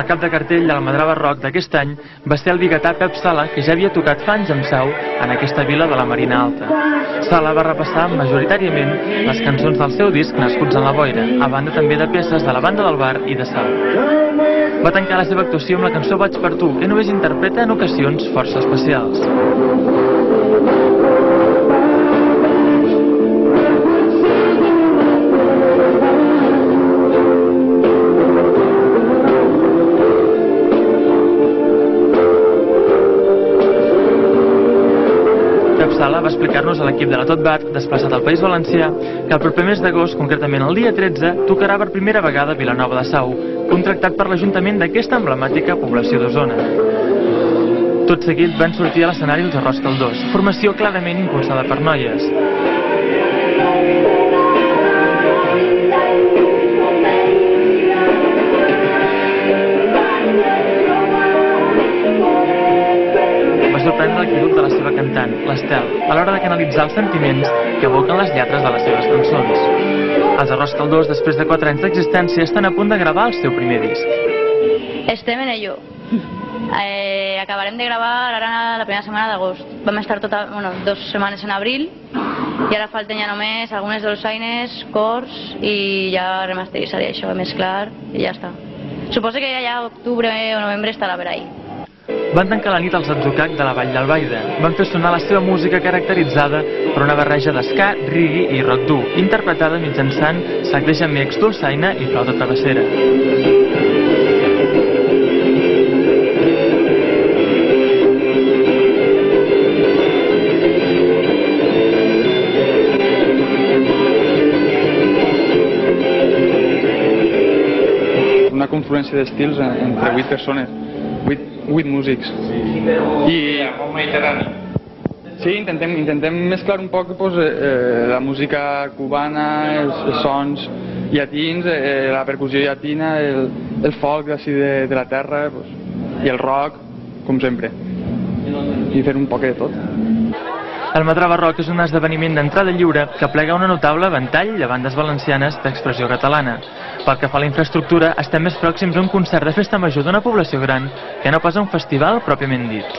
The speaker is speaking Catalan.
El cap de cartell de l'Almadrava Rock d'aquest any va ser el biguetà Pep Sala, que ja havia tocat fa anys amb Sau en aquesta vila de la Marina Alta. Sala va repassar majoritàriament les cançons del seu disc Nascuts en la Boira, a banda també de peces de la banda del Bar i de Sau. Va tancar la seva actuació amb la cançó Vaig per tu, que només interpreta en ocasions força especials. Pep Sala va explicar-nos a l'equip de la Tot Bar, desplaçat al País Valencià, que el proper mes d'agost, concretament el dia 13, tocarà per primera vegada a Vilanova de Sau, contractat per l'Ajuntament d'aquesta emblemàtica població d'Osona. Tot seguit van sortir a l'escenari els Arròs Caldós, formació clarament impulsada per noies. Va sorprendre l'actitud de la seva cantant, l'Estel, a l'hora de canalitzar els sentiments que evoquen les lletres de les seves cançons. Els Arròs Caldós, després de 4 anys d'existència, estan a punt de gravar el seu primer disc. Estem en ello. Acabarem de gravar ara la primera setmana d'agost. Vam estar 2 setmanes en abril i ara falten ja només algunes dolçaines, cors i ja remasteritzar això, mesclar i ja està. Suposo que ja a octubre o novembre estarà per ahí. Van tancar la nit als Atzucac de la Vall d'Albaida. Van fer sonar la seva música caracteritzada per una barreja d'esca, reggae i rock dur, interpretada mitjançant sac de gemecs, dolçaina i flauta travessera. Una confluència d'estils entre 8 persones, 8 músics. I molt mediterrani. Sí, intentem mesclar un poc la música cubana, els sons llatins, la percussió llatina, el folk de la terra i el rock, com sempre. I fer un poc de tot. El Almadrava Rock és un esdeveniment d'entrada lliure que plega un notable ventall de bandes valencianes d'expressió catalana. Pel que fa a la infraestructura, estem més pròxims a un concert de festa major d'una població gran que no pas a un festival pròpiament dit.